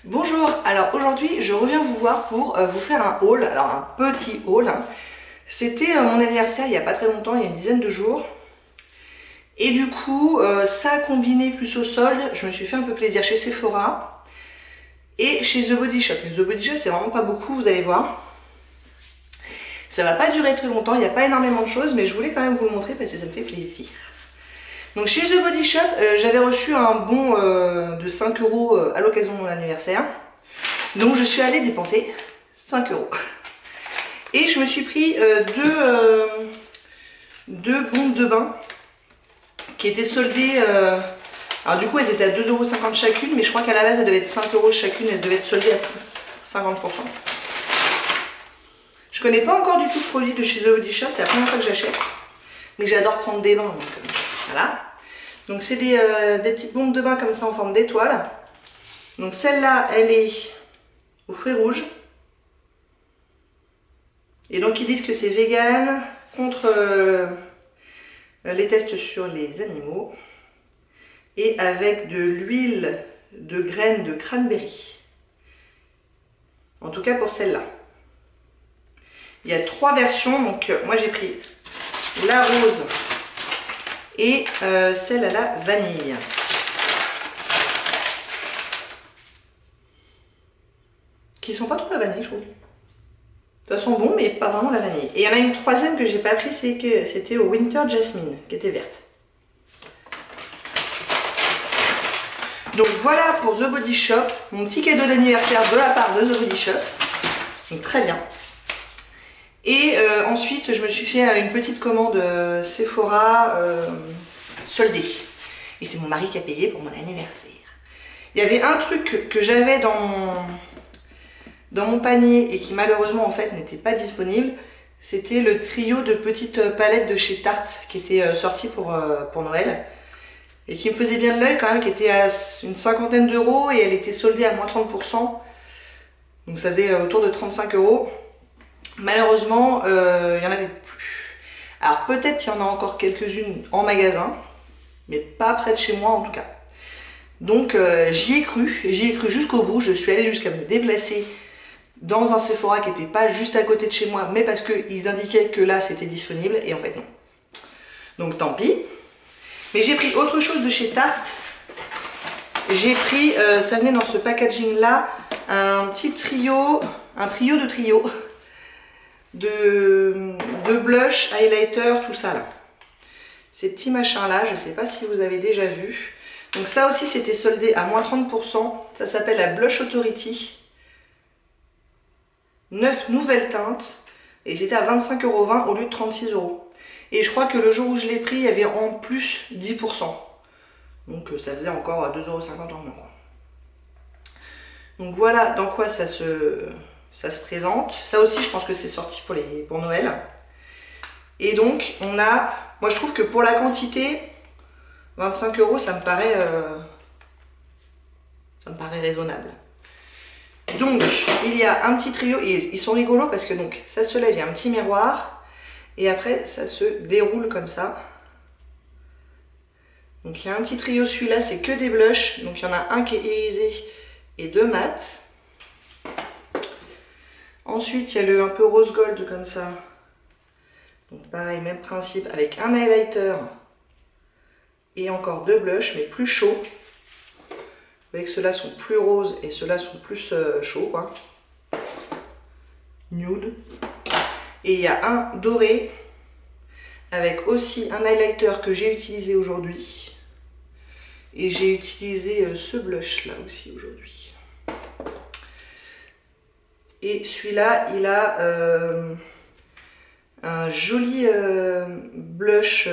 Bonjour, alors aujourd'hui je reviens vous voir pour vous faire un haul, alors un petit haul. C'était mon anniversaire il n'y a pas très longtemps, il y a une dizaine de jours. Et du coup, ça combiné plus au solde, je me suis fait un peu plaisir chez Sephora et chez The Body Shop. Mais The Body Shop c'est vraiment pas beaucoup, vous allez voir. Ça va pas durer très longtemps, il n'y a pas énormément de choses, mais je voulais quand même vous le montrer parce que ça me fait plaisir. Donc chez The Body Shop, j'avais reçu un bon de 5 € à l'occasion de mon anniversaire. Donc je suis allée dépenser 5 €. Et je me suis pris deux bombes de bain qui étaient soldées. Alors du coup elles étaient à 2,50 € chacune, mais je crois qu'à la base elles devaient être 5 € chacune, elles devaient être soldées à 50%. Je connais pas encore du tout ce produit de chez The Body Shop, c'est la première fois que j'achète. Mais j'adore prendre des bains. Donc, voilà. Donc c'est des petites bombes de bain comme ça en forme d'étoile. Donc celle-là, elle est aux fruits rouges. Et donc ils disent que c'est vegan, contre les tests sur les animaux. Et avec de l'huile de graines de cranberry. En tout cas pour celle-là. Il y a 3 versions, donc moi j'ai pris la rose et celle à la vanille. Qui sont pas trop la vanille, je trouve. Ça sent bon, mais pas vraiment la vanille. Et il y en a une troisième que j'ai pas pris, c'était au Winter Jasmine, qui était verte. Donc voilà pour The Body Shop, mon petit cadeau d'anniversaire de la part de The Body Shop. Donc très bien. Et ensuite, je me suis fait une petite commande Sephora soldée. Et c'est mon mari qui a payé pour mon anniversaire. Il y avait un truc que j'avais dans mon panier et qui malheureusement en fait n'était pas disponible. C'était le trio de petites palettes de chez Tarte qui était sorti pour Noël. Et qui me faisait bien de l'œil quand même, qui était à une cinquantaine d'euros et elle était soldée à moins 30%. Donc ça faisait autour de 35 €. Malheureusement, il n'y en avait plus. Alors peut-être qu'il y en a encore quelques-unes en magasin, mais pas près de chez moi en tout cas. Donc j'y ai cru jusqu'au bout. Je suis allée jusqu'à me déplacer dans un Sephora qui n'était pas juste à côté de chez moi, mais parce qu'ils indiquaient que là c'était disponible, et en fait non. Donc tant pis. Mais j'ai pris autre chose de chez Tarte. J'ai pris, ça venait dans ce packaging là, un petit trio, un trio de blush, highlighter, tout ça là. Ces petits machins là, je sais pas si vous avez déjà vu. Donc ça aussi c'était soldé à moins 30%. Ça s'appelle la Blush Authority. 9 nouvelles teintes. Et c'était à 25,20 € au lieu de 36 €. Et je crois que le jour où je l'ai pris, il y avait en plus 10%. Donc ça faisait encore 2,50 € en moins. Donc voilà dans quoi ça se présente. Ça aussi je pense que c'est sorti pour Noël. Et donc on a, moi je trouve que pour la quantité, 25 € ça me paraît raisonnable. Donc il y a un petit trio, et ils sont rigolos parce que donc ça se lève, il y a un petit miroir, et après ça se déroule comme ça. Donc il y a un petit trio, celui-là c'est que des blushs, donc il y en a un qui est irisé et 2 mat. Ensuite, il y a le un peu rose gold comme ça. Donc pareil, même principe, avec un highlighter et encore 2 blushs, mais plus chauds. Vous voyez que ceux-là sont plus roses et ceux-là sont plus chauds, quoi. Nude. Et il y a un doré avec aussi un highlighter que j'ai utilisé aujourd'hui. Et j'ai utilisé ce blush là aussi aujourd'hui. Et celui-là, il a un joli blush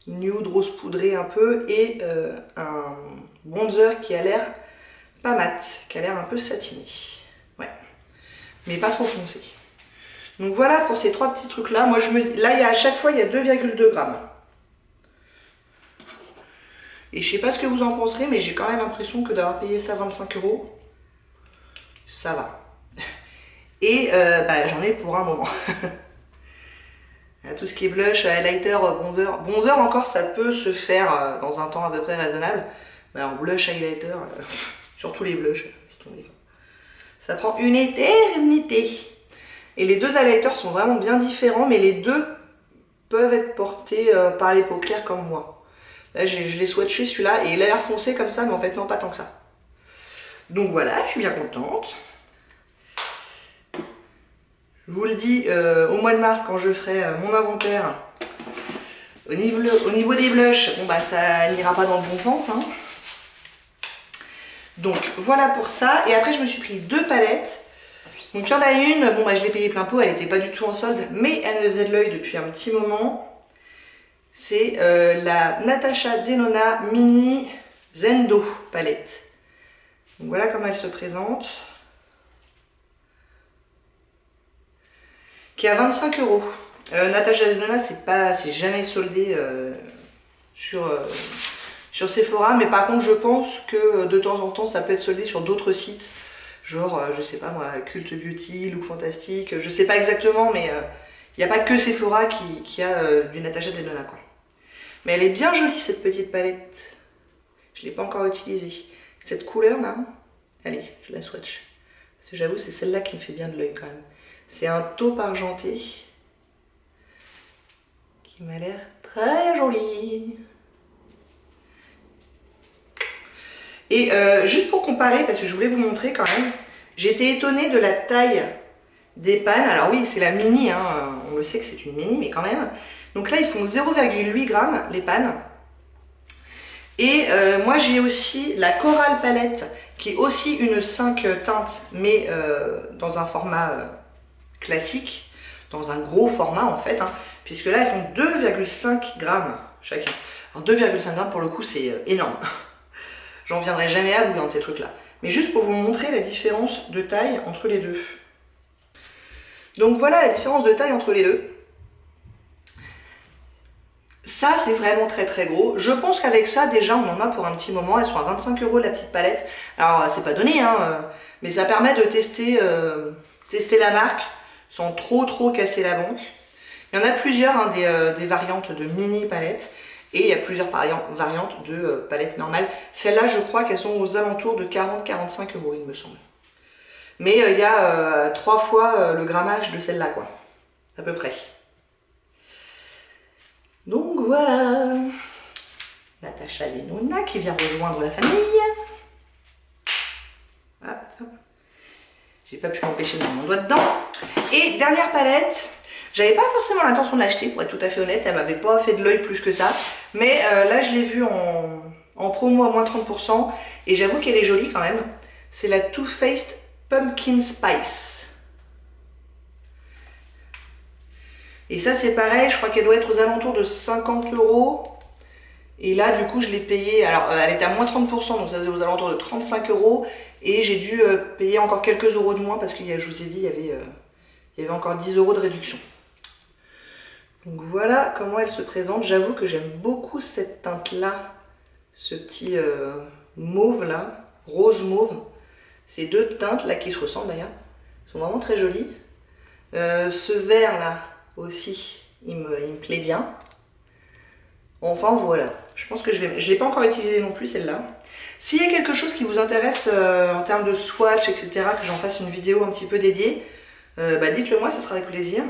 nude, rose poudré un peu, et un bronzer qui a l'air pas mat, qui a l'air un peu satiné. Ouais, mais pas trop foncé. Donc voilà pour ces 3 petits trucs là. Moi, là, à chaque fois, il y a 2,2 grammes. Et je sais pas ce que vous en penserez, mais j'ai quand même l'impression que d'avoir payé ça 25 €, ça va. Et j'en ai pour un moment. Tout ce qui est blush, highlighter, bronzer. Bronzer encore, ça peut se faire dans un temps à peu près raisonnable. Mais alors blush, highlighter, Surtout les blushs. Ça prend une éternité. Et les deux highlighters sont vraiment bien différents, mais les deux peuvent être portés par les peaux claires comme moi. Là, je l'ai swatché celui-là et il a l'air foncé comme ça, mais en fait, non, pas tant que ça. Donc voilà, je suis bien contente. Je vous le dis, au mois de mars, quand je ferai mon inventaire, au niveau des blushs, bon bah ça n'ira pas dans le bon sens. Hein. Donc voilà pour ça. Et après, je me suis pris deux palettes. Donc il y en a une, bon bah je l'ai payée plein pot, elle n'était pas du tout en solde, mais elle me faisait de l'œil depuis un petit moment. C'est la Natasha Denona Mini Zendo palette. Donc voilà comment elle se présente. Qui est à 25 €. Natasha Denona, c'est jamais soldé sur Sephora, mais par contre je pense que de temps en temps ça peut être soldé sur d'autres sites. Genre, je sais pas moi, Cult Beauty, Look Fantastique, je sais pas exactement, mais il n'y a pas que Sephora qui a du Natasha Denona, quoi. Mais elle est bien jolie cette petite palette. Je ne l'ai pas encore utilisée. Cette couleur là, allez, je la swatch. Parce que j'avoue, c'est celle-là qui me fait bien de l'œil quand même. C'est un taupe argenté qui m'a l'air très joli. Et juste pour comparer, parce que je voulais vous montrer quand même, j'ai été étonnée de la taille des pannes. Alors oui, c'est la mini, hein, on le sait que c'est une mini, mais quand même. Donc là, ils font 0,8 g les pannes. Et moi, j'ai aussi la Coral Palette, qui est aussi une 5 teintes, mais dans un format classique, dans un gros format en fait, hein, puisque là, elles font 2,5 g chacun. Alors 2,5 g pour le coup, c'est énorme. J'en viendrai jamais à bout dans ces trucs-là. Mais juste pour vous montrer la différence de taille entre les deux. Donc voilà la différence de taille entre les deux. Ça, c'est vraiment très très gros. Je pense qu'avec ça, déjà, on en a pour un petit moment. Elles sont à 25 € la petite palette. Alors, c'est pas donné, hein, mais ça permet de tester la marque sans trop casser la banque. Il y en a plusieurs, hein, des variantes de mini palettes. Et il y a plusieurs variantes de palettes normales. Celles-là, je crois qu'elles sont aux alentours de 40-45 €, il me semble. Mais il y a 3 fois le grammage de celle-là, quoi. À peu près. Donc voilà. Natasha Denona qui vient rejoindre la famille. Voilà. J'ai pas pu m'empêcher de mettre mon doigt dedans. Et dernière palette. J'avais pas forcément l'intention de l'acheter, pour être tout à fait honnête, elle m'avait pas fait de l'œil plus que ça. Mais là, je l'ai vue en promo à moins 30%, et j'avoue qu'elle est jolie quand même. C'est la Too Faced Pumpkin Spice. Et ça, c'est pareil, je crois qu'elle doit être aux alentours de 50 €. Et là, du coup, je l'ai payée, alors elle était à moins 30%, donc ça faisait aux alentours de 35 €. Et j'ai dû payer encore quelques euros de moins, parce que je vous ai dit, il y avait encore 10 € de réduction. Donc voilà comment elle se présente. J'avoue que j'aime beaucoup cette teinte-là, ce petit mauve là, rose mauve. Ces deux teintes là qui se ressemblent d'ailleurs, sont vraiment très jolies. Ce vert là aussi, il me plaît bien. Enfin voilà, je pense que je ne l'ai pas encore utilisé non plus celle-là. S'il y a quelque chose qui vous intéresse en termes de swatch, etc., que j'en fasse une vidéo un petit peu dédiée, bah dites-le moi, ça sera avec plaisir.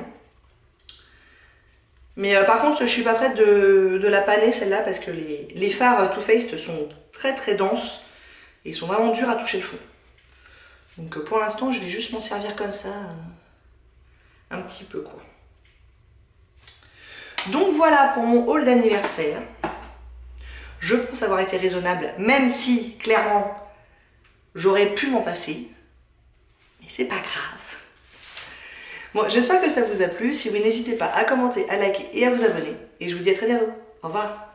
Mais par contre, je suis pas prête de la panner celle-là parce que les fards Too Faced sont très denses et sont vraiment durs à toucher le fond. Donc pour l'instant, je vais juste m'en servir comme ça, un petit peu quoi. Donc voilà pour mon haul d'anniversaire. Je pense avoir été raisonnable, même si clairement j'aurais pu m'en passer. Mais c'est pas grave. Bon, j'espère que ça vous a plu. Si oui, n'hésitez pas à commenter, à liker et à vous abonner. Et je vous dis à très bientôt. Au revoir.